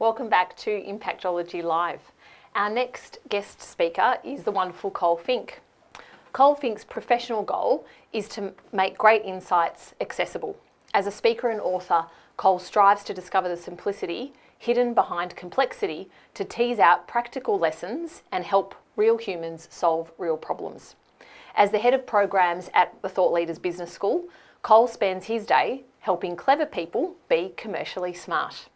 Welcome back to Impactology Live. Our next guest speaker is the wonderful Col Fink. Col Fink's professional goal is to make great insights accessible. As a speaker and author, Col strives to discover the simplicity hidden behind complexity to tease out practical lessons and help real humans solve real problems. As the head of programs at the Thought Leaders Business School, Col spends his day helping clever people be commercially smart.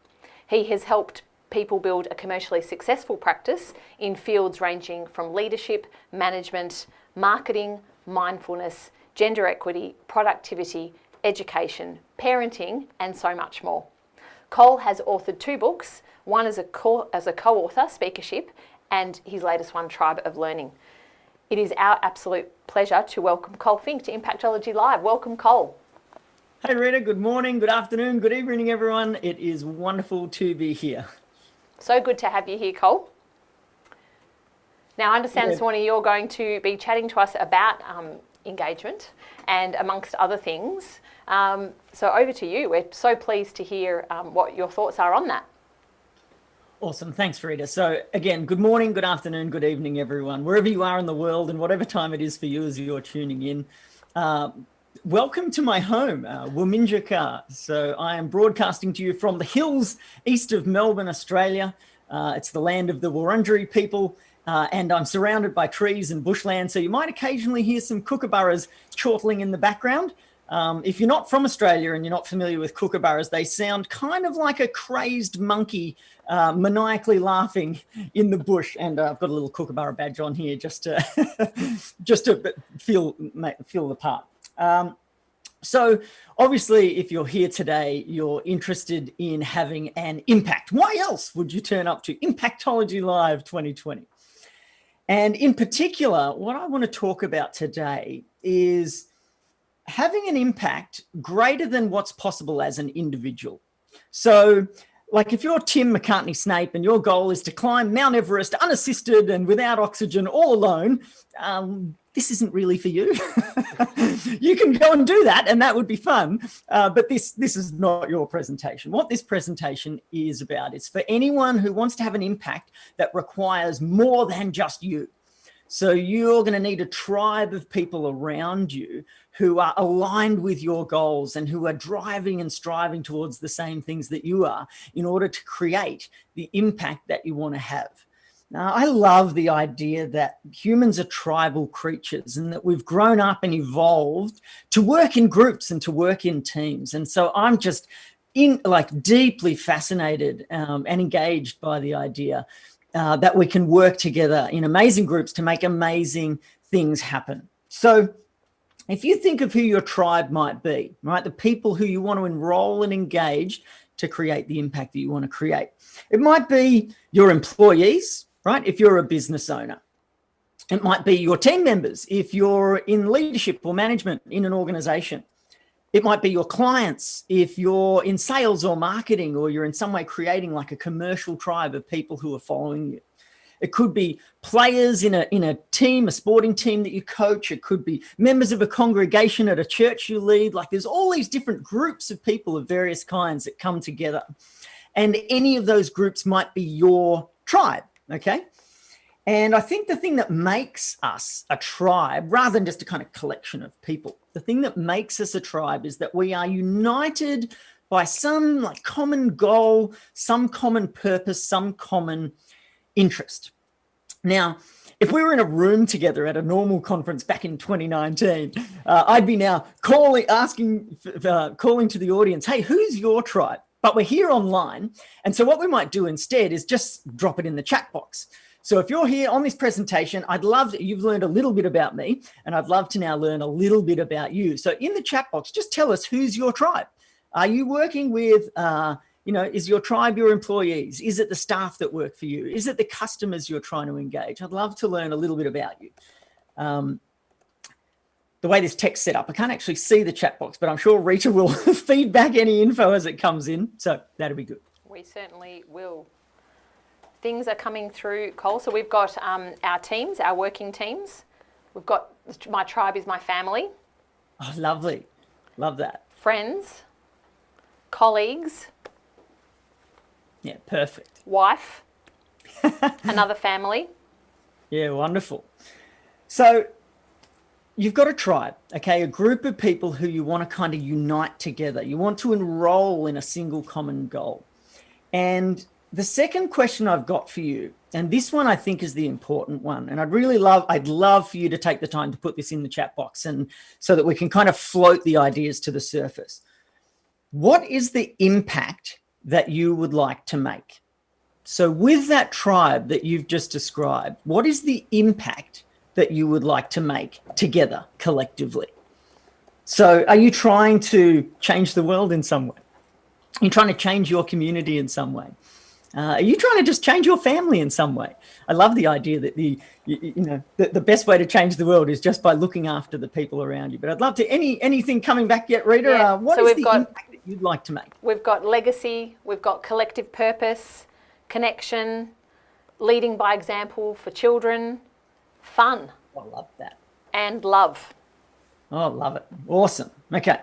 He has helped people build a commercially successful practice in fields ranging from leadership, management, marketing, mindfulness, gender equity, productivity, education, parenting, and so much more. Col has authored 2 books, one as a co-author, Speakership, and his latest one, Tribe of Learning. It is our absolute pleasure to welcome Col Fink to Impactology Live. Welcome, Col. Hey Rita, good morning, good afternoon, good evening everyone. It is wonderful to be here. So good to have you here, Col. Now I understand this morning you're going to be chatting to us about engagement and amongst other things. So over to you. We're so pleased to hear what your thoughts are on that. Awesome, thanks Rita. So again, good morning, good afternoon, good evening everyone. Wherever you are in the world and whatever time it is for you as you're tuning in. Welcome to my home, Wominjaka. So I am broadcasting to you from the hills east of Melbourne, Australia. It's the land of the Wurundjeri people, and I'm surrounded by trees and bushland. So you might occasionally hear some kookaburras chortling in the background. If you're not from Australia and you're not familiar with kookaburras, they sound kind of like a crazed monkey maniacally laughing in the bush. And I've got a little kookaburra badge on here just to feel the part. So obviously, if you're here today, you're interested in having an impact. Why else would you turn up to Impactology Live 2020? And in particular, what I want to talk about today is having an impact greater than what's possible as an individual. So like if you're Tim McCartney-Snape and your goal is to climb Mount Everest unassisted and without oxygen all alone, this isn't really for you. You can go and do that and that would be fun, but this is not your presentation. What this presentation is about is for anyone who wants to have an impact that requires more than just you. So you're going to need a tribe of people around you who are aligned with your goals and who are driving and striving towards the same things that you are in order to create the impact that you want to have. Now, I love the idea that humans are tribal creatures and that we've grown up and evolved to work in groups and to work in teams. And so I'm just deeply fascinated and engaged by the idea that we can work together in amazing groups to make amazing things happen. So if you think of who your tribe might be, right, the people who you want to enroll and engage to create the impact that you want to create, it might be your employees, right, if you're a business owner. It might be your team members if you're in leadership or management in an organization. It might be your clients if you're in sales or marketing, or you're in some way creating like a commercial tribe of people who are following you. It could be players in a team, a sporting team that you coach. It could be members of a congregation at a church you lead. Like there's all these different groups of people of various kinds that come together. And any of those groups might be your tribe, okay? And I think the thing that makes us a tribe, rather than just a kind of collection of people, the thing that makes us a tribe is that we are united by some like common goal, some common purpose, some common interest. Now, if we were in a room together at a normal conference back in 2019, I'd be now calling to the audience, hey, who's your tribe? But we're here online. And so what we might do instead is just drop it in the chat box. So if you're here on this presentation, you've learned a little bit about me, and I'd love to now learn a little bit about you. So in the chat box, just tell us who's your tribe. Are you working with, is your tribe your employees? Is it the staff that work for you? Is it the customers you're trying to engage? I'd love to learn a little bit about you. The way this text set up, I can't actually see the chat box, but I'm sure Rita will feed back any info as it comes in. So that'll be good. We certainly will. Things are coming through, Col. So we've got our teams, our working teams. We've got my tribe is my family. Oh, lovely. Love that. Friends, colleagues, Yeah, perfect. Wife, another family. Yeah, wonderful. So you've got a tribe, okay, a group of people who you want to kind of unite together. You want to enroll in a single common goal. And the second question I've got for you, and this one I think is the important one, and I'd love for you to take the time to put this in the chat box and so that we can kind of float the ideas to the surface. What is the impact that you would like to make? So with that tribe that you've just described, what is the impact that you would like to make together collectively? So are you trying to change the world in some way? Are you trying to change your community in some way? Are you trying to just change your family in some way? I love the idea that the best way to change the world is just by looking after the people around you. But I'd love to, anything coming back yet, Rita? Yeah. What is the impact that you'd like to make? We've got legacy, we've got collective purpose, connection, leading by example for children, fun. I love that. And love. Oh, love it. Awesome. Okay.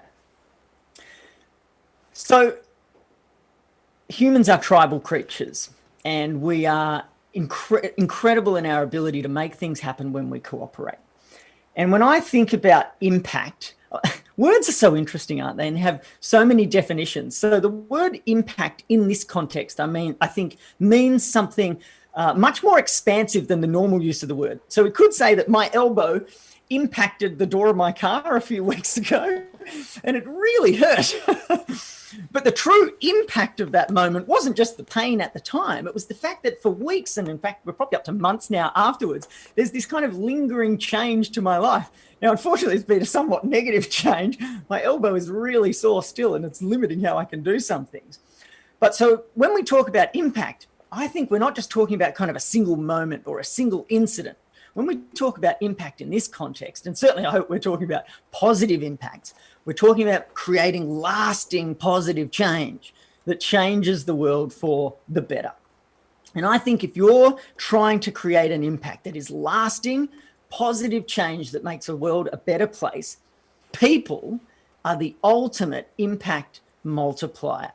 So humans are tribal creatures, and we are incredible in our ability to make things happen when we cooperate. And when I think about impact, words are so interesting, aren't they? And have so many definitions. So the word impact in this context, I think means something much more expansive than the normal use of the word. So we could say that my elbow impacted the door of my car a few weeks ago, and it really hurt. But the true impact of that moment wasn't just the pain at the time. It was the fact that for weeks, and in fact, we're probably up to months now afterwards, there's this kind of lingering change to my life. Now, unfortunately, it's been a somewhat negative change. My elbow is really sore still, and it's limiting how I can do some things. But so when we talk about impact, I think we're not just talking about kind of a single moment or a single incident. When we talk about impact in this context, and certainly I hope we're talking about positive impacts, we're talking about creating lasting positive change that changes the world for the better. And I think if you're trying to create an impact that is lasting, positive change that makes the world a better place, people are the ultimate impact multiplier.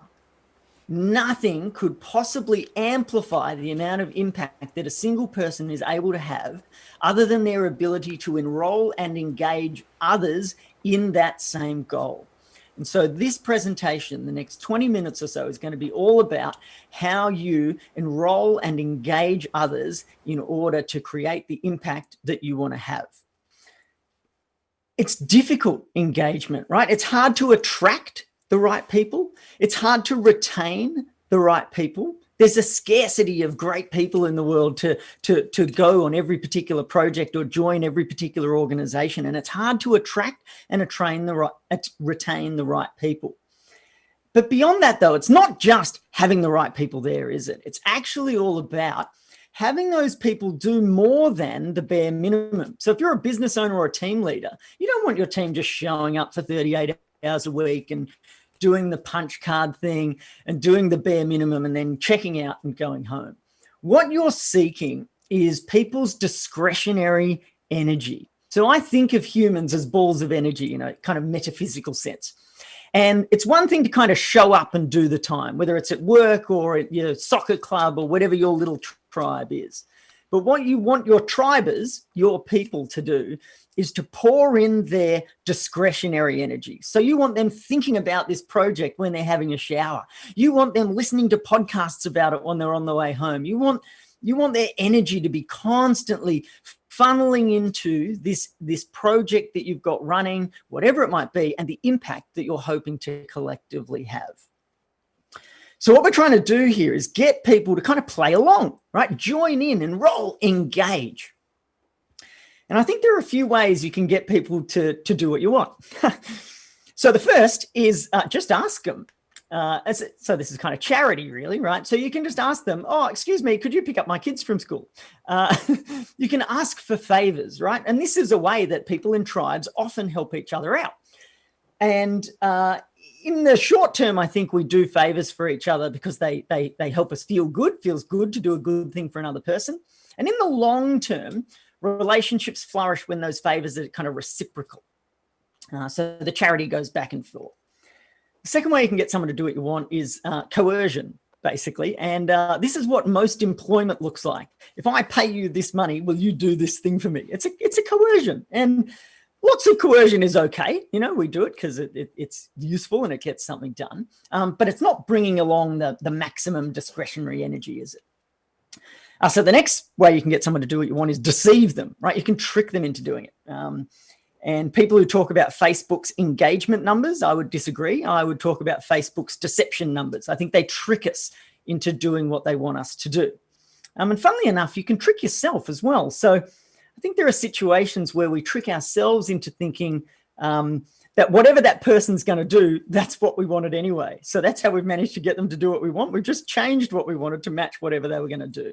Nothing could possibly amplify the amount of impact that a single person is able to have other than their ability to enroll and engage others in that same goal. And so this presentation, the next 20 minutes or so, is going to be all about how you enroll and engage others in order to create the impact that you want to have. It's difficult engagement, right? It's hard to attract the right people. It's hard to retain the right people. There's a scarcity of great people in the world to go on every particular project or join every particular organization. And it's hard to attract and retain the right people. But beyond that, though, it's not just having the right people there, is it? It's actually all about having those people do more than the bare minimum. So if you're a business owner or a team leader, you don't want your team just showing up for 38 hours a week and doing the punch card thing and doing the bare minimum and then checking out and going home. What you're seeking is people's discretionary energy. So I think of humans as balls of energy in a kind of metaphysical sense. And it's one thing to kind of show up and do the time, whether it's at work or at your soccer club or whatever your little tribe is. But what you want your tribers, your people, to do is to pour in their discretionary energy. So you want them thinking about this project when they're having a shower. You want them listening to podcasts about it when they're on the way home. You want their energy to be constantly funneling into this project that you've got running, whatever it might be, and the impact that you're hoping to collectively have. So what we're trying to do here is get people to kind of play along, right? Join in, enroll, engage. And I think there are a few ways you can get people to do what you want. So the first is just ask them. So this is kind of charity, really, right? So you can just ask them, oh, excuse me, could you pick up my kids from school? You can ask for favors, right? And this is a way that people in tribes often help each other out. And in the short term, I think we do favors for each other because they help us feel good. Feels good to do a good thing for another person. And in the long term, relationships flourish when those favors are kind of reciprocal. So the charity goes back and forth. The second way you can get someone to do what you want is coercion. basically. And this is what most employment looks like. If I pay you this money, will you do this thing for me? It's a coercion. And lots of coercion is okay. You know, we do it because it's useful and it gets something done. But it's not bringing along the maximum discretionary energy, is it? So the next way you can get someone to do what you want is deceive them, right? You can trick them into doing it. And people who talk about Facebook's engagement numbers, I would disagree. I would talk about Facebook's deception numbers. I think they trick us into doing what they want us to do. And funnily enough, you can trick yourself as well. So I think there are situations where we trick ourselves into thinking that whatever that person's going to do, that's what we wanted anyway. So that's how we've managed to get them to do what we want. We've just changed what we wanted to match whatever they were going to do.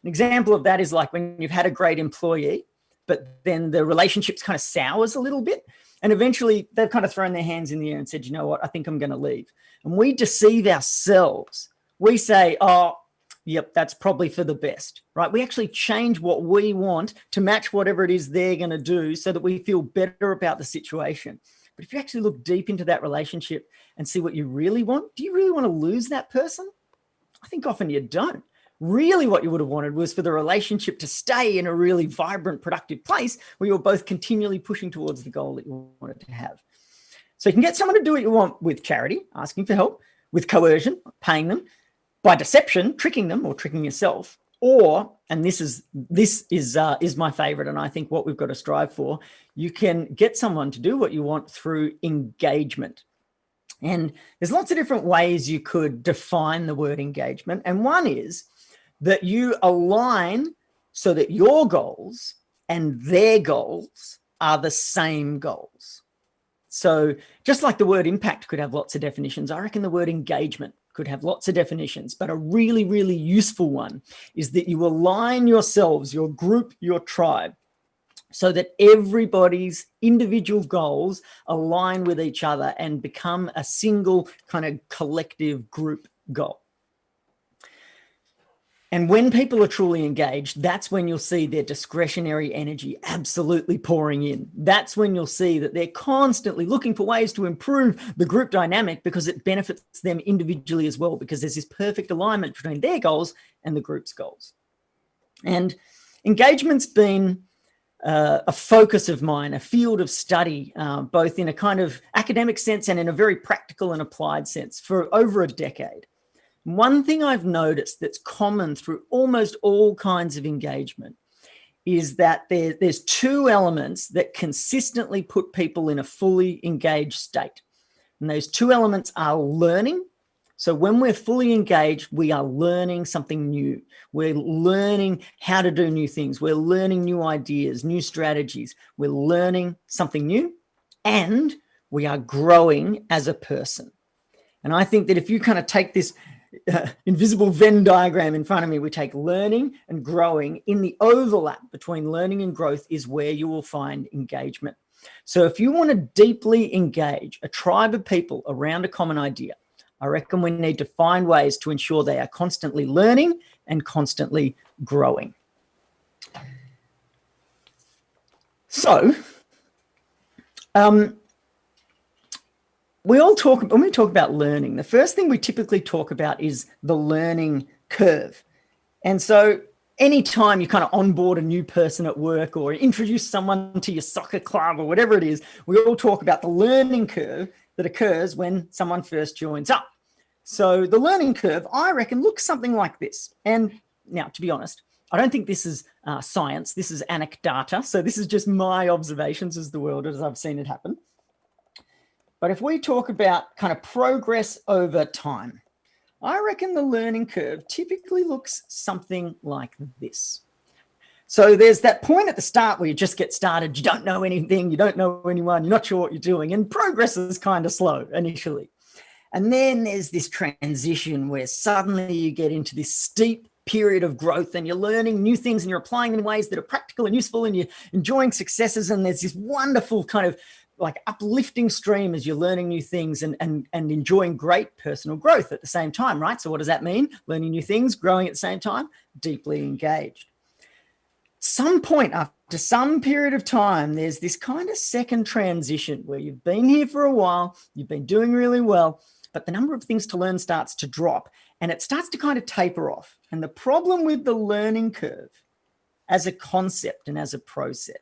An example of that is like when you've had a great employee, but then the relationship's kind of sours a little bit. And eventually they've kind of thrown their hands in the air and said, you know what, I think I'm going to leave. And we deceive ourselves. We say, oh, yep, that's probably for the best, right? We actually change what we want to match whatever it is they're going to do so that we feel better about the situation. But if you actually look deep into that relationship and see what you really want, do you really want to lose that person? I think often you don't. Really what you would have wanted was for the relationship to stay in a really vibrant, productive place where you're both continually pushing towards the goal that you wanted to have. So you can get someone to do what you want with charity, asking for help, with coercion, paying them, by deception, tricking them or tricking yourself, or, and this is my favorite, and I think what we've got to strive for, you can get someone to do what you want through engagement. And there's lots of different ways you could define the word engagement. And one is that you align so that your goals and their goals are the same goals. So just like the word impact could have lots of definitions, I reckon the word engagement could have lots of definitions, but a really, really useful one is that you align yourselves, your group, your tribe, so that everybody's individual goals align with each other and become a single kind of collective group goal. And when people are truly engaged, that's when you'll see their discretionary energy absolutely pouring in. That's when you'll see that they're constantly looking for ways to improve the group dynamic because it benefits them individually as well, because there's this perfect alignment between their goals and the group's goals. And engagement's been a focus of mine, a field of study, both in a kind of academic sense and in a very practical and applied sense for over a decade. One thing I've noticed that's common through almost all kinds of engagement is that there's two elements that consistently put people in a fully engaged state. And those two elements are learning. So when we're fully engaged, we are learning something new. We're learning how to do new things. We're learning new ideas, new strategies. We're learning something new, and we are growing as a person. And I think that if you kind of take this invisible Venn diagram in front of me, we take learning and growing. In the overlap between learning and growth is where you will find engagement. So if you want to deeply engage a tribe of people around a common idea, I reckon we need to find ways to ensure they are constantly learning and constantly growing. So, when we talk about learning, the first thing we typically talk about is the learning curve. And so anytime you kind of onboard a new person at work or introduce someone to your soccer club or whatever it is, we all talk about the learning curve that occurs when someone first joins up. So the learning curve, I reckon, looks something like this. And now, to be honest, I don't think this is science. This is anecdata. So this is just my observations as the world as I've seen it happen. But if we talk about kind of progress over time, I reckon the learning curve typically looks something like this. So there's that point at the start where you just get started, you don't know anything, you don't know anyone, you're not sure what you're doing, and progress is kind of slow initially. And then there's this transition where suddenly you get into this steep period of growth and you're learning new things and you're applying them in ways that are practical and useful and you're enjoying successes, and there's this wonderful kind of like uplifting stream as you're learning new things and enjoying great personal growth at the same time, right? So what does that mean? Learning new things, growing at the same time, deeply engaged. Some point after some period of time, there's this kind of second transition where you've been here for a while, you've been doing really well, but the number of things to learn starts to drop and it starts to kind of taper off. And the problem with the learning curve as a concept and as a process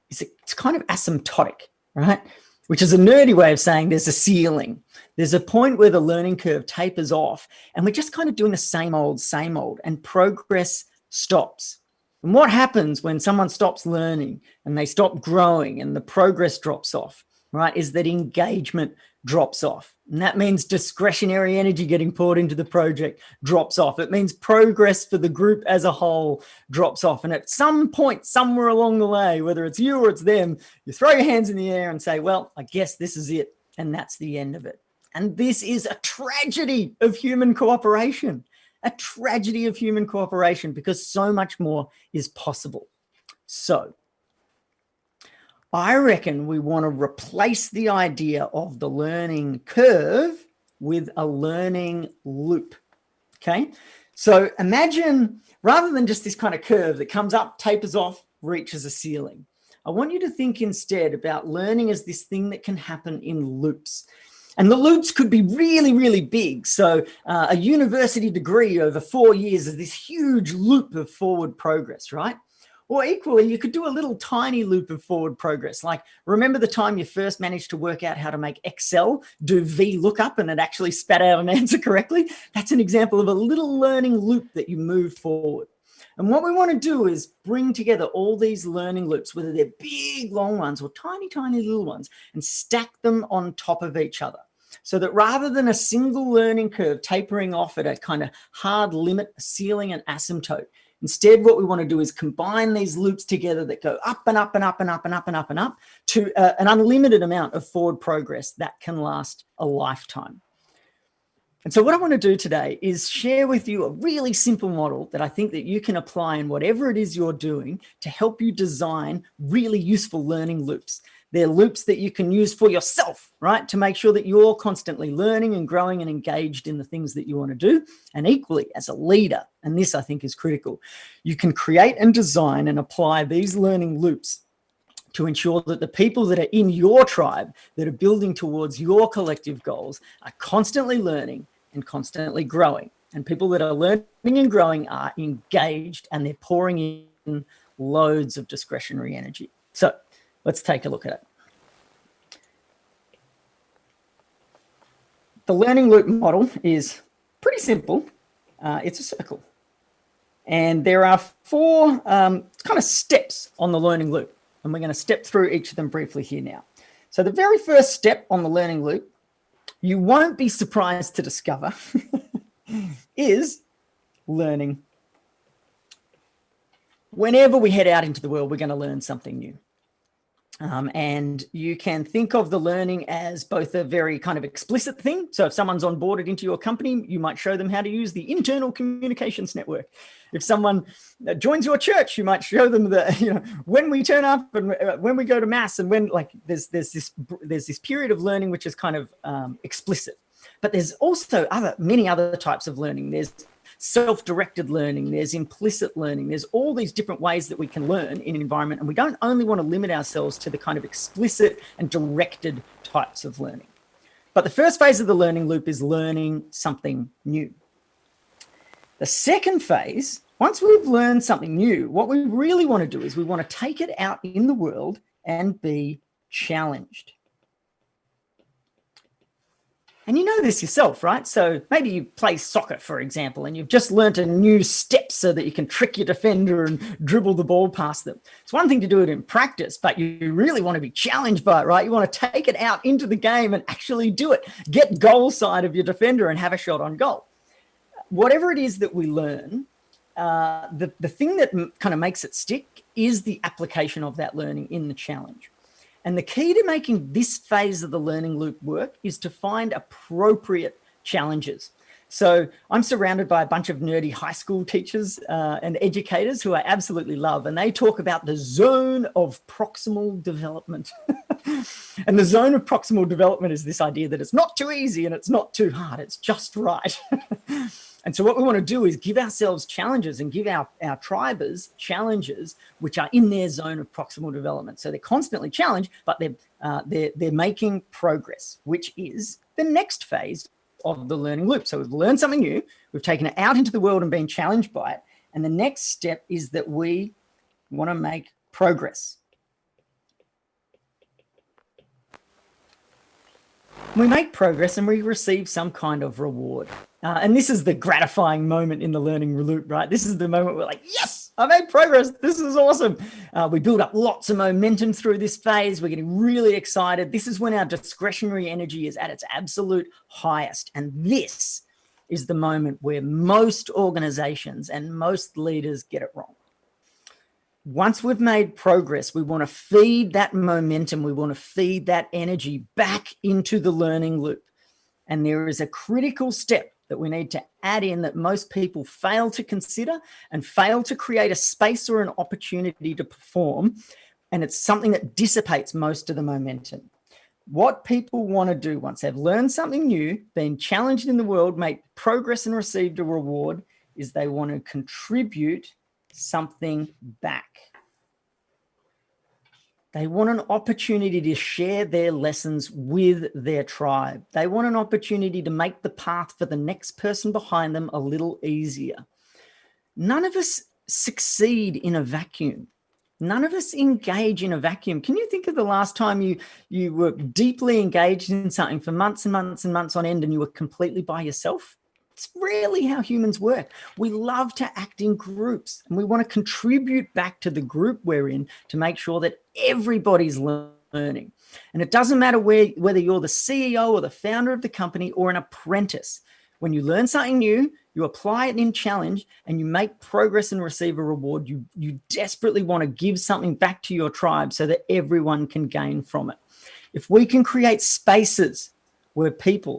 is it's kind of asymptotic, right? Which is a nerdy way of saying there's a ceiling. There's a point where the learning curve tapers off and we're just kind of doing the same old, and progress stops. And what happens when someone stops learning and they stop growing and the progress drops off, right, is that engagement drops off. And that means discretionary energy getting poured into the project drops off. It means progress for the group as a whole drops off. And at some point, somewhere along the way, whether it's you or it's them, you throw your hands in the air and say, well, I guess this is it. And that's the end of it. And this is a tragedy of human cooperation, because so much more is possible. So I reckon we want to replace the idea of the learning curve with a learning loop. Okay. So imagine, rather than just this kind of curve that comes up, tapers off, reaches a ceiling, I want you to think instead about learning as this thing that can happen in loops. And the loops could be really, really big. So a university degree over 4 years is this huge loop of forward progress, right? Or equally, you could do a little tiny loop of forward progress. Like, remember the time you first managed to work out how to make Excel do VLOOKUP and it actually spat out an answer correctly? That's an example of a little learning loop that you move forward. And what we want to do is bring together all these learning loops, whether they're big, long ones or tiny, tiny little ones, and stack them on top of each other. So that rather than a single learning curve tapering off at a kind of hard limit, ceiling and asymptote, instead, what we want to do is combine these loops together that go up and up and up and up and up and up and up to an unlimited amount of forward progress that can last a lifetime. And so what I want to do today is share with you a really simple model that I think that you can apply in whatever it is you're doing to help you design really useful learning loops. They're loops that you can use for yourself, right? To make sure that you're constantly learning and growing and engaged in the things that you want to do. And equally, as a leader, and this I think is critical, you can create and design and apply these learning loops to ensure that the people that are in your tribe, that are building towards your collective goals, are constantly learning and constantly growing. And people that are learning and growing are engaged and they're pouring in loads of discretionary energy. So let's take a look at it. The learning loop model is pretty simple. It's a circle. And there are four kind of steps on the learning loop. And we're going to step through each of them briefly here now. So the very first step on the learning loop, you won't be surprised to discover, is learning. Whenever we head out into the world, we're going to learn something new. And you can think of the learning as both a very kind of explicit thing. So if someone's onboarded into your company, you might show them how to use the internal communications network. If someone joins your church, you might show them that, you know, when we turn up and when we go to mass, and when, like, there's this period of learning which is kind of explicit. But there's also many other types of learning. There's self-directed learning, there's implicit learning, there's all these different ways that we can learn in an environment, and we don't only want to limit ourselves to the kind of explicit and directed types of learning. But the first phase of the learning loop is learning something new. The second phase, once we've learned something new, what we really want to do is we want to take it out in the world and be challenged. And you know this yourself, right? So maybe you play soccer, for example, and you've just learnt a new step so that you can trick your defender and dribble the ball past them. It's one thing to do it in practice, but you really want to be challenged by it, right? You want to take it out into the game and actually do it. Get goal side of your defender and have a shot on goal. Whatever it is that we learn, the thing that kind of makes it stick is the application of that learning in the challenge. And the key to making this phase of the learning loop work is to find appropriate challenges. So I'm surrounded by a bunch of nerdy high school teachers and educators who I absolutely love, and they talk about the zone of proximal development. And the zone of proximal development is this idea that it's not too easy and it's not too hard, it's just right. And so what we want to do is give ourselves challenges and give our tribers challenges which are in their zone of proximal development. So they're constantly challenged, but they're making progress, which is the next phase of the learning loop. So we've learned something new, we've taken it out into the world and been challenged by it. And the next step is that we want to make progress. We make progress and we receive some kind of reward. And this is the gratifying moment in the learning loop, right? This is the moment we're like, yes, I made progress. This is awesome. We build up lots of momentum through this phase. We're getting really excited. This is when our discretionary energy is at its absolute highest. And this is the moment where most organizations and most leaders get it wrong. Once we've made progress, we want to feed that momentum. We want to feed that energy back into the learning loop. And there is a critical step that we need to add in that most people fail to consider and fail to create a space or an opportunity to perform. And it's something that dissipates most of the momentum. What people want to do once they've learned something new, been challenged in the world, made progress and received a reward, is they want to contribute something back. They want an opportunity to share their lessons with their tribe. They want an opportunity to make the path for the next person behind them a little easier. None of us succeed in a vacuum. None of us engage in a vacuum. Can you think of the last time you were deeply engaged in something for months and months and months on end and you were completely by yourself? It's rarely how humans work. We love to act in groups and we want to contribute back to the group we're in to make sure that everybody's learning. And it doesn't matter whether you're the CEO or the founder of the company or an apprentice. When you learn something new, you apply it in challenge and you make progress and receive a reward, you desperately want to give something back to your tribe so that everyone can gain from it. If we can create spaces where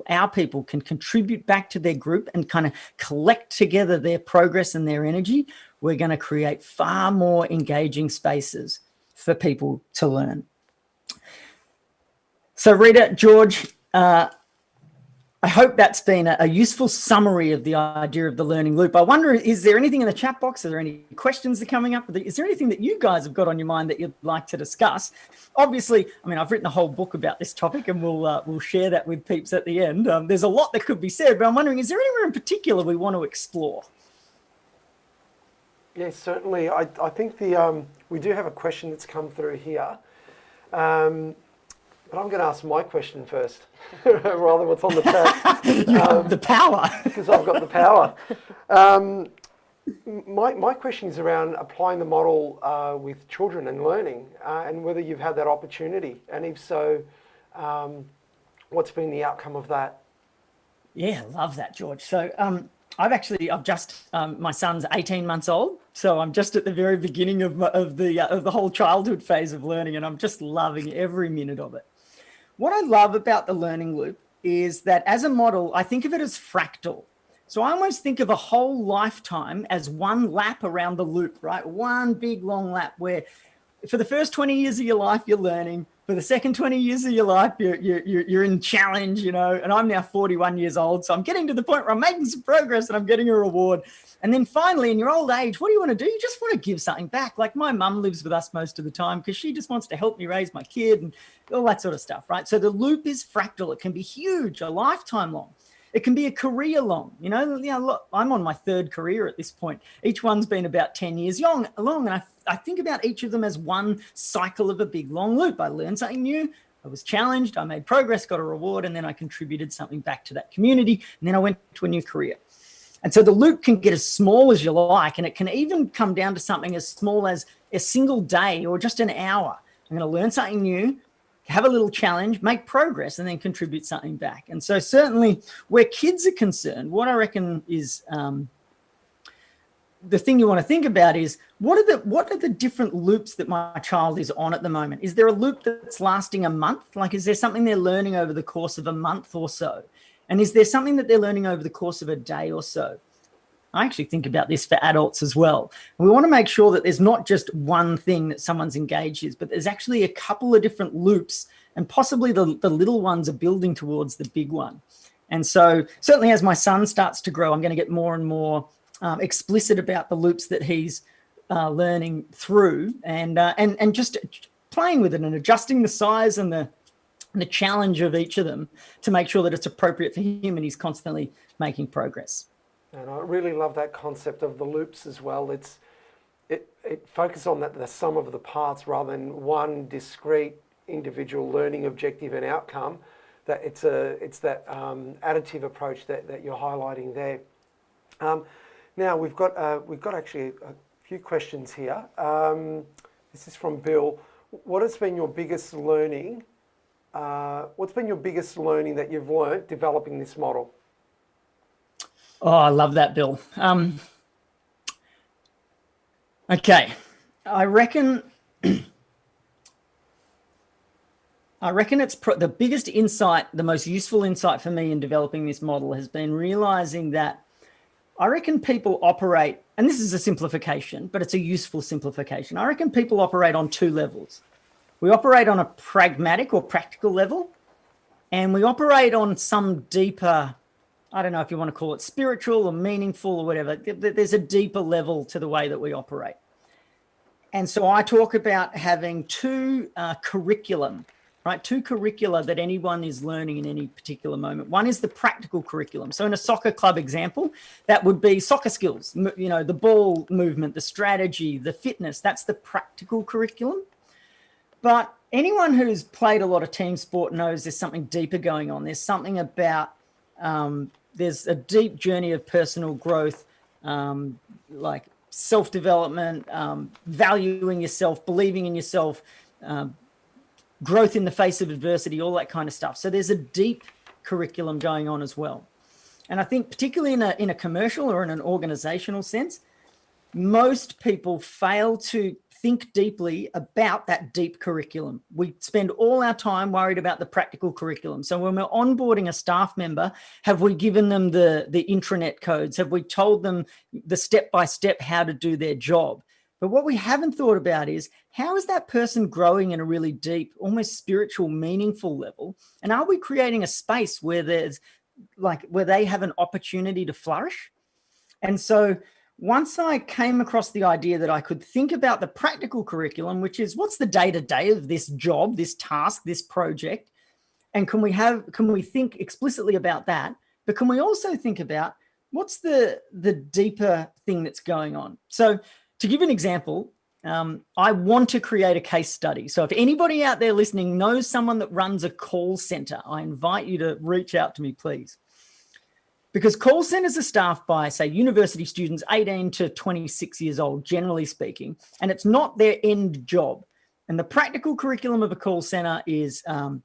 our people can contribute back to their group and kind of collect together their progress and their energy, we're going to create far more engaging spaces for people to learn. So Rita, George, I hope that's been a useful summary of the idea of the learning loop. I wonder, is there anything in the chat box? Are there any questions that are coming up? Is there anything that you guys have got on your mind that you'd like to discuss? Obviously, I mean, I've written a whole book about this topic and we'll share that with peeps at the end. There's a lot that could be said, but I'm wondering, is there anywhere in particular we want to explore? Yes, certainly. I think we do have a question that's come through here. But I'm going to ask my question first, rather than what's on the chat. You have the power. Because I've got the power. My question is around applying the model with children and learning, and whether you've had that opportunity, and if so, what's been the outcome of that? Yeah, love that, George. So I've just my son's 18 months old, so I'm just at the very beginning of the whole childhood phase of learning, and I'm just loving every minute of it. What I love about the learning loop is that as a model, I think of it as fractal. So I almost think of a whole lifetime as one lap around the loop, right? One big long lap where for the first 20 years of your life, you're learning. For the second 20 years of your life, you're in challenge, you know, and I'm now 41 years old. So I'm getting to the point where I'm making some progress and I'm getting a reward. And then finally, in your old age, what do you want to do? You just want to give something back. Like my mum lives with us most of the time because she just wants to help me raise my kid and all that sort of stuff, right? So the loop is fractal. It can be huge, a lifetime long. It can be a career long. You know, look, I'm on my third career at this point. Each one's been about 10 years long, and I think about each of them as one cycle of a big long loop. I learned something new, I was challenged, I made progress, got a reward, and then I contributed something back to that community, and then I went to a new career. And so the loop can get as small as you like, and it can even come down to something as small as a single day or just an hour. I'm going to learn something new, have a little challenge, make progress, and then contribute something back. And so certainly where kids are concerned, what I reckon is the thing you want to think about is what are the different loops that my child is on at the moment? Is there a loop that's lasting a month? Like, is there something they're learning over the course of a month or so? And is there something that they're learning over the course of a day or so? I actually think about this for adults as well. We want to make sure that there's not just one thing that someone's engaged in, but there's actually a couple of different loops, and possibly the little ones are building towards the big one. And so certainly as my son starts to grow, I'm going to get more and more explicit about the loops that he's learning through, and just playing with it and adjusting the size and the challenge of each of them to make sure that it's appropriate for him and he's constantly making progress. And I really love that concept of the loops as well. It focuses on the sum of the parts rather than one discrete individual learning objective and outcome. That it's that additive approach that you're highlighting there. Now we've got actually a few questions here. This is from Bill. What has been your biggest learning? What's been your biggest learning that you've learned developing this model? Oh, I love that, Bill. Okay, I reckon it's the biggest insight, the most useful insight for me in developing this model has been realizing that I reckon people operate, and this is a simplification, but it's a useful simplification. I reckon people operate on two levels. We operate on a pragmatic or practical level, and we operate on some deeper, I don't know if you want to call it spiritual or meaningful or whatever. There's a deeper level to the way that we operate. And so I talk about having two curriculum, right? Two curricula that anyone is learning in any particular moment. One is the practical curriculum. So in a soccer club example, that would be soccer skills, the ball movement, the strategy, the fitness. That's the practical curriculum. But anyone who's played a lot of team sport knows there's something deeper going on. There's something about, there's a deep journey of personal growth, like self-development, valuing yourself, believing in yourself, growth in the face of adversity, all that kind of stuff. So there's a deep curriculum going on as well. And I think particularly in a commercial or in an organizational sense, most people fail to think deeply about that deep curriculum. We spend all our time worried about the practical curriculum. So when we're onboarding a staff member, have we given them the intranet codes? Have we told them the step-by-step how to do their job? But what we haven't thought about is, how is that person growing in a really deep, almost spiritual, meaningful level? And are we creating a space where where they have an opportunity to flourish? And so once I came across the idea that I could think about the practical curriculum, which is what's the day-to-day of this job, this task, this project, and can we think explicitly about that? But can we also think about what's the deeper thing that's going on? So to give an example, I want to create a case study. So if anybody out there listening knows someone that runs a call center, I invite you to reach out to me, please. Because call centers are staffed by, say, university students 18 to 26 years old, generally speaking, and it's not their end job. And the practical curriculum of a call center is, how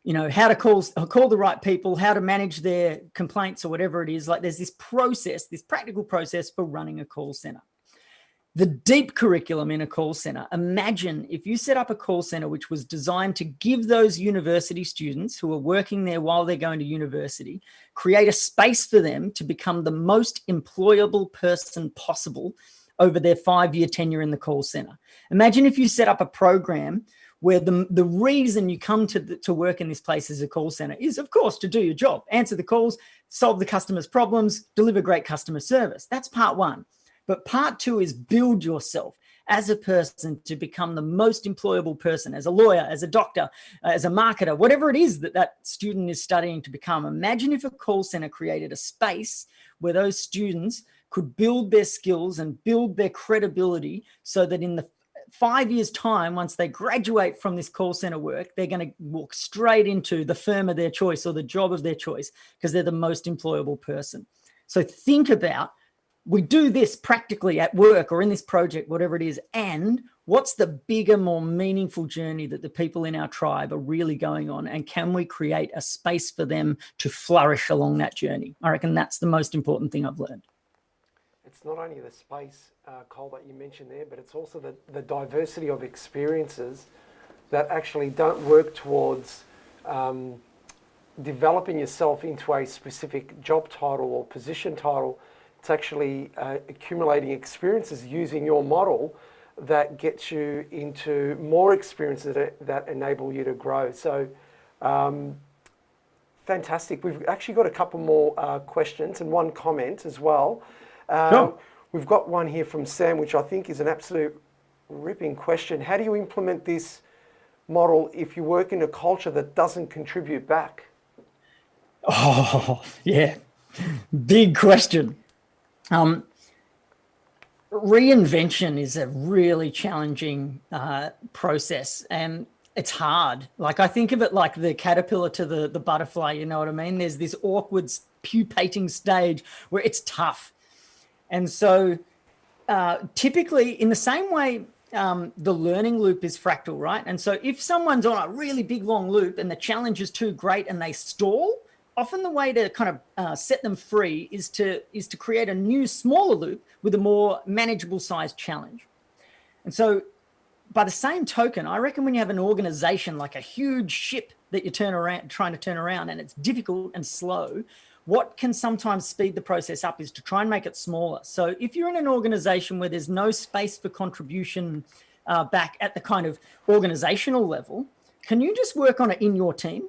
to call the right people, how to manage their complaints or whatever it is. Like there's this process, this practical process for running a call center. The deep curriculum in a call center. Imagine if you set up a call center which was designed to give those university students who are working there while they're going to university, create a space for them to become the most employable person possible over their 5-year tenure in the call center. Imagine if you set up a program where the reason you come to work in this place as a call center is, of course, to do your job, answer the calls, solve the customer's problems, deliver great customer service. That's part one. But part two is build yourself as a person to become the most employable person, as a lawyer, as a doctor, as a marketer, whatever it is that student is studying to become. Imagine if a call center created a space where those students could build their skills and build their credibility so that in the 5 years' time, once they graduate from this call center work, they're going to walk straight into the firm of their choice or the job of their choice because they're the most employable person. So think about, we do this practically at work or in this project, whatever it is, and what's the bigger, more meaningful journey that the people in our tribe are really going on, and can we create a space for them to flourish along that journey? I reckon that's the most important thing I've learned. It's not only the space, Col, that you mentioned there, but it's also the diversity of experiences that actually don't work towards developing yourself into a specific job title or position title. It's actually accumulating experiences using your model that gets you into more experiences that enable you to grow. So fantastic. We've actually got a couple more questions and one comment as well. Sure. We've got one here from Sam, which I think is an absolute ripping question. How do you implement this model if you work in a culture that doesn't contribute back? Oh, yeah. Big question. Reinvention is a really challenging process, and it's hard. Like, I think of it like the caterpillar to the butterfly, you know what I mean? There's this awkward pupating stage where it's tough. And so typically in the same way, the learning loop is fractal, right? And so if someone's on a really big, long loop and the challenge is too great and they stall, often the way to kind of set them free is to create a new, smaller loop with a more manageable sized challenge. And so by the same token, I reckon when you have an organization like a huge ship that you're trying to turn around, and it's difficult and slow, what can sometimes speed the process up is to try and make it smaller. So if you're in an organization where there's no space for contribution back at the kind of organizational level, can you just work on it in your team?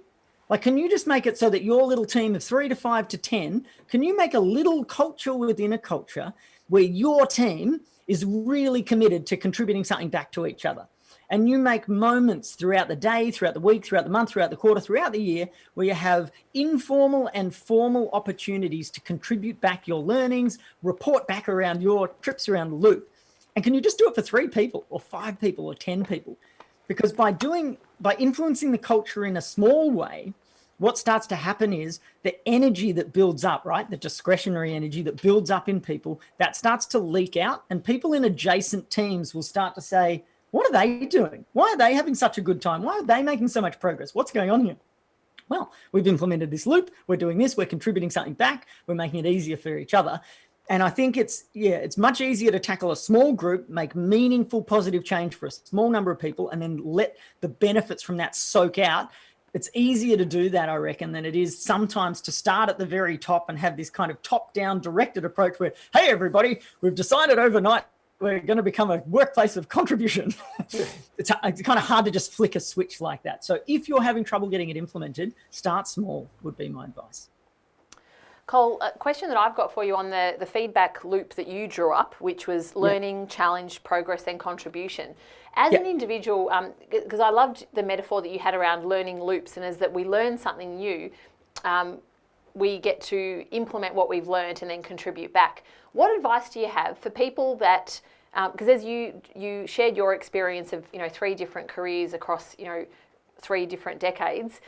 Like, can you just make it so that your little team of 3 to 5 to 10, can you make a little culture within a culture where your team is really committed to contributing something back to each other? And you make moments throughout the day, throughout the week, throughout the month, throughout the quarter, throughout the year, where you have informal and formal opportunities to contribute back your learnings, report back around your trips around the loop. And can you just do it for 3 people or 5 people or 10 people? Because by influencing the culture in a small way, what starts to happen is the energy that builds up, right? The discretionary energy that builds up in people, that starts to leak out, and people in adjacent teams will start to say, what are they doing? Why are they having such a good time? Why are they making so much progress? What's going on here? Well, we've implemented this loop. We're doing this. We're contributing something back. We're making it easier for each other. And I think it's much easier to tackle a small group, make meaningful, positive change for a small number of people, and then let the benefits from that soak out. It's easier to do that, I reckon, than it is sometimes to start at the very top and have this kind of top-down directed approach where, hey, everybody, we've decided overnight we're going to become a workplace of contribution. It's kind of hard to just flick a switch like that. So if you're having trouble getting it implemented, start small would be my advice. Col, a question that I've got for you on the feedback loop that you drew up, which was learning, challenge, progress, and contribution. As an individual, because I loved the metaphor that you had around learning loops, and as that we learn something new, we get to implement what we've learned and then contribute back. What advice do you have for people that, because as you shared your experience of 3 different careers across 3 different decades,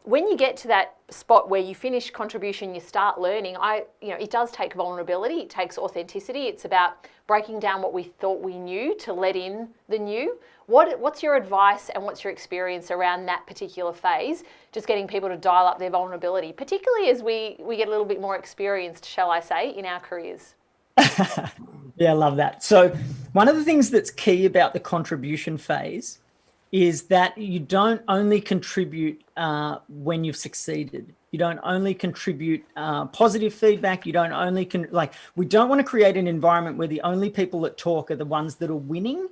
when you get to that spot where you finish contribution, you start learning, it does take vulnerability, it takes authenticity. It's about breaking down what we thought we knew to let in the new. What's your advice and what's your experience around that particular phase? Just getting people to dial up their vulnerability, particularly as we get a little bit more experienced, shall I say, in our careers. Yeah, I love that. So one of the things that's key about the contribution phase is that you don't only contribute when you've succeeded. You don't only contribute positive feedback. You don't only we don't want to create an environment where the only people that talk are the ones that are winning,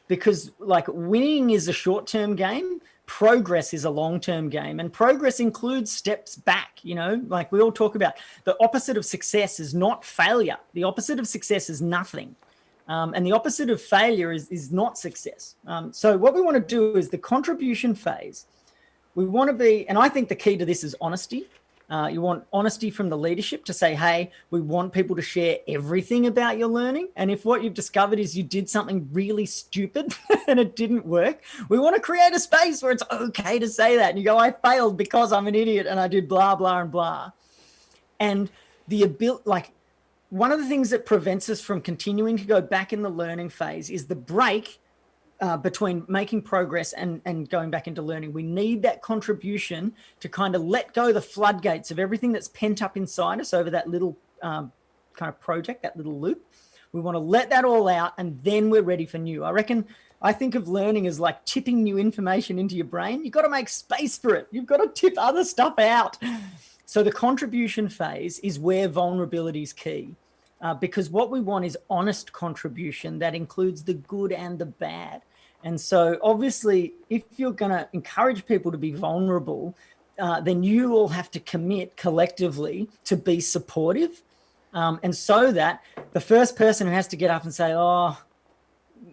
because winning is a short-term game. Progress is a long-term game, and progress includes steps back. We all talk about, the opposite of success is not failure. The opposite of success is nothing. And the opposite of failure is not success. So what we want to do is the contribution phase. We want to be, and I think the key to this is honesty. You want honesty from the leadership to say, hey, we want people to share everything about your learning. And if what you've discovered is you did something really stupid and it didn't work, we want to create a space where it's okay to say that. And you go, I failed because I'm an idiot and I did blah, blah, and blah. And the ability, one of the things that prevents us from continuing to go back in the learning phase is the break between making progress and going back into learning. We need that contribution to kind of let go the floodgates of everything that's pent up inside us over that little kind of project, that little loop. We want to let that all out, and then we're ready for new. I think of learning as like tipping new information into your brain. You've got to make space for it. You've got to tip other stuff out. So the contribution phase is where vulnerability is key. Because what we want is honest contribution that includes the good and the bad. And so obviously, if you're going to encourage people to be vulnerable, then you all have to commit collectively to be supportive. And so that the first person who has to get up and say, oh,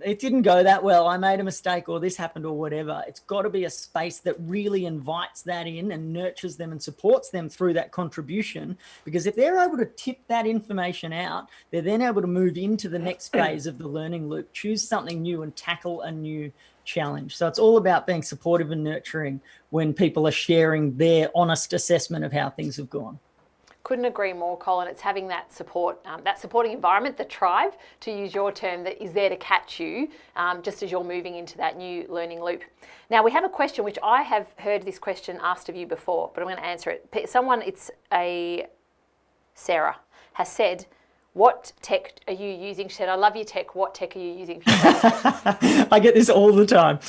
it didn't go that well, I made a mistake, or this happened, or whatever. It's got to be a space that really invites that in and nurtures them and supports them through that contribution. Because if they're able to tip that information out, they're then able to move into the next phase of the learning loop, choose something new and tackle a new challenge. So it's all about being supportive and nurturing when people are sharing their honest assessment of how things have gone. Couldn't agree more, Col, and it's having that support, that supporting environment, the tribe, to use your term, that is there to catch you just as you're moving into that new learning loop. Now, we have a question, which I have heard this question asked of you before, but I'm going to answer it. Sarah, has said, what tech are you using? She said, I love your tech. What tech are you using for your presentations? I get this all the time.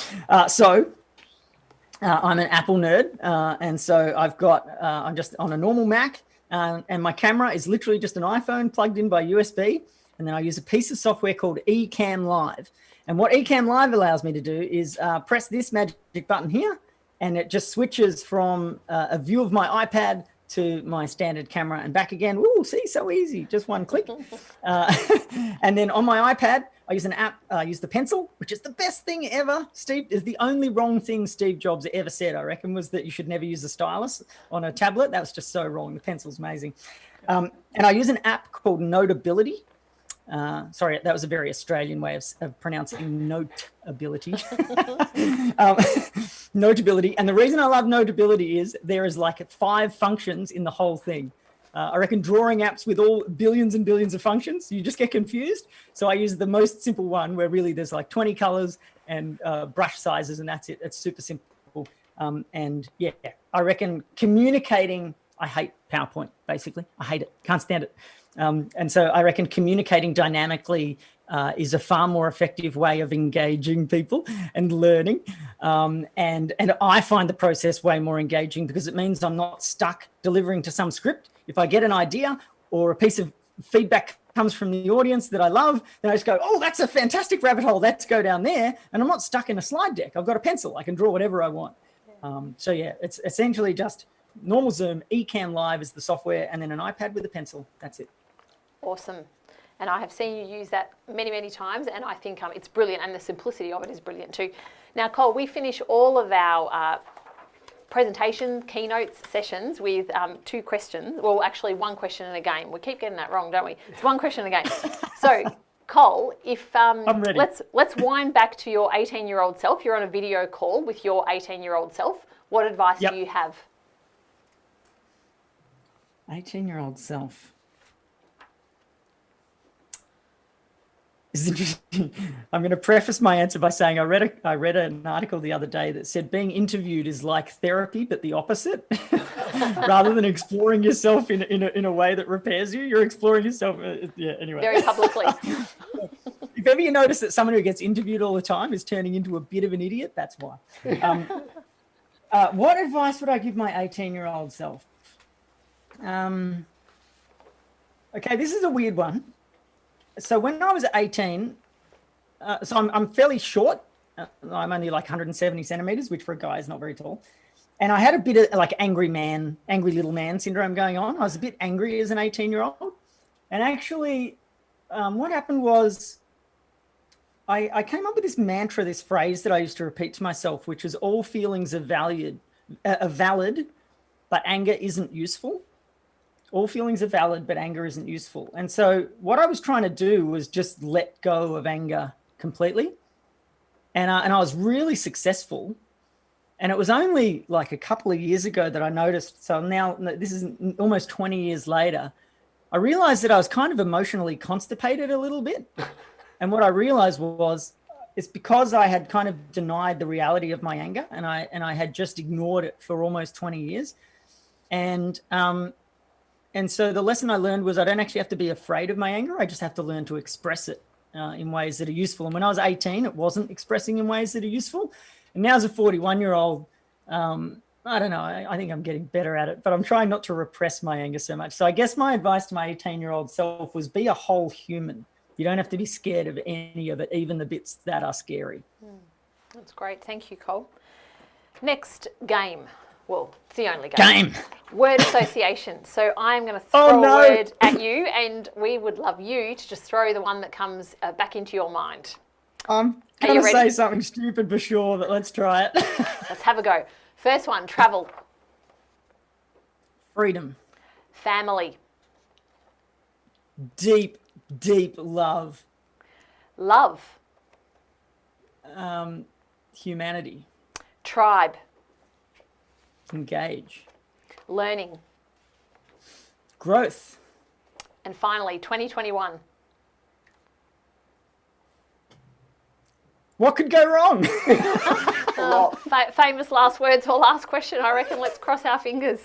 I'm an Apple nerd, and so I'm just on a normal Mac. And my camera is literally just an iPhone plugged in by USB. And then I use a piece of software called Ecamm Live. And what Ecamm Live allows me to do is press this magic button here, and it just switches from a view of my iPad to my standard camera and back again. Ooh, see, so easy, just one click. And then on my iPad, I use an app, I use the pencil, which is the best thing ever. Steve, is the only wrong thing Steve Jobs ever said, I reckon, was that you should never use a stylus on a tablet. That was just so wrong. The pencil's amazing. And I use an app called Notability. Sorry, that was a very Australian way of pronouncing notability. Notability. And the reason I love Notability is there is like 5 functions in the whole thing. I reckon drawing apps with all billions and billions of functions, you just get confused. So I use the most simple one where really there's like 20 colors and brush sizes, and that's it. It's super simple. And yeah, I reckon communicating, I hate PowerPoint, basically. I hate it, can't stand it. And so I reckon communicating dynamically is a far more effective way of engaging people and learning. And I find the process way more engaging because it means I'm not stuck delivering to some script. If I get an idea or a piece of feedback comes from the audience that I love, then I just go, oh, that's a fantastic rabbit hole. Let's go down there. And I'm not stuck in a slide deck. I've got a pencil. I can draw whatever I want. So yeah, it's essentially just normal Zoom, Ecamm Live is the software, and then an iPad with a pencil. That's it. Awesome. And I have seen you use that many, many times, and I think it's brilliant, and the simplicity of it is brilliant too. Now, Col, we finish all of our presentation, keynotes, sessions with 2 questions. Well, actually 1 question and a game. We keep getting that wrong, don't we? It's 1 question and a game. So, Col, if I'm ready. let's wind back to your 18-year-old self. You're on a video call with your 18-year-old self. What advice do you have? 18-year-old self. I'm going to preface my answer by saying I read an article the other day that said being interviewed is like therapy, but the opposite. Rather than exploring yourself in a way that repairs you, you're exploring yourself. Anyway. Very publicly. If ever you notice that someone who gets interviewed all the time is turning into a bit of an idiot, that's why. What advice would I give my 18-year-old self? Okay, this is a weird one. So when I was 18, so I'm fairly short. I'm only like 170 centimeters, which for a guy is not very tall. And I had a bit of like angry little man syndrome going on. I was a bit angry as an 18-year-old. And actually, what happened was I came up with this mantra, this phrase that I used to repeat to myself, which is all feelings are valid, but anger isn't useful. All feelings are valid, but anger isn't useful. And so what I was trying to do was just let go of anger completely. And I was really successful. And it was only like a couple of years ago that I noticed. So now this is almost 20 years later. I realized that I was kind of emotionally constipated a little bit. And what I realized was it's because I had kind of denied the reality of my anger, and I had just ignored it for almost 20 years. And so the lesson I learned was I don't actually have to be afraid of my anger. I just have to learn to express it in ways that are useful. And when I was 18, it wasn't expressing in ways that are useful. And now as a 41-year-old, I don't know, I think I'm getting better at it, but I'm trying not to repress my anger so much. So I guess my advice to my 18-year-old self was be a whole human. You don't have to be scared of any of it, even the bits that are scary. That's great. Thank you, Col. Next game. Well, it's the only game. Game. Word association. So I'm going to Oh, throw no. a word at you, and we would love you to just throw the one that comes back into your mind. I'm Are going you to ready? say something stupid for sure, but let's try it. Let's have a go. First one, travel. Freedom. Family. Deep, deep love. Love. Humanity. Tribe. Engage. Learning. Growth. And finally, 2021. What could go wrong? Famous last words or last question, I reckon. Let's cross our fingers.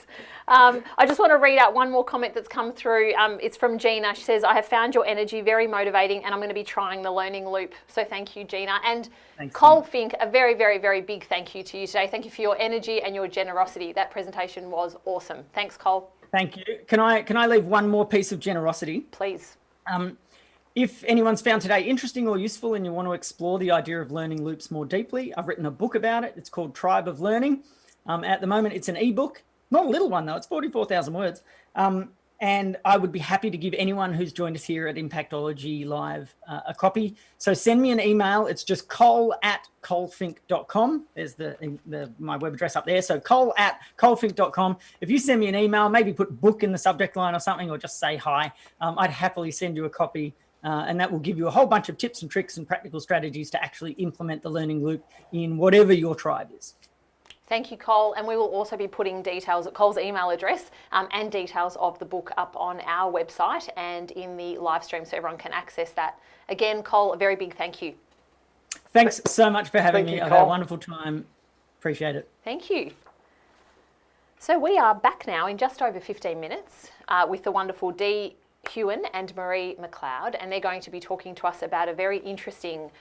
I just want to read out one more comment that's come through. It's from Gina. She says, I have found your energy very motivating and I'm going to be trying the learning loop. So thank you, Gina. And Thanks, Col Fink, a very, very, very big thank you to you today. Thank you for your energy and your generosity. That presentation was awesome. Thanks, Col. Thank you. Can I leave one more piece of generosity? Please. If anyone's found today interesting or useful and you want to explore the idea of learning loops more deeply, I've written a book about it. It's called Tribe of Learning. At the moment, it's an ebook, not a little one though. It's 44,000 words. And I would be happy to give anyone who's joined us here at Impactology Live a copy. So send me an email. It's just col@colfink.com. There's my web address up there. So col@colfink.com. If you send me an email, maybe put book in the subject line or something, or just say hi, I'd happily send you a copy. And that will give you a whole bunch of tips and tricks and practical strategies to actually implement the learning loop in whatever your tribe is. Thank you, Col. And we will also be putting details of Col's email address and details of the book up on our website and in the live stream so everyone can access that. Again, Col, a very big thank you. Thanks so much for having Thank me. you, I've had a Col. wonderful time. Appreciate it. Thank you. So we are back now in just over 15 minutes with the wonderful Dee Hewen and Marie McLeod, and they're going to be talking to us about a very interesting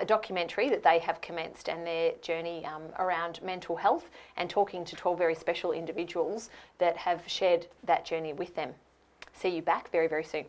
documentary that they have commenced and their journey around mental health, and talking to 12 very special individuals that have shared that journey with them. See you back very, very soon.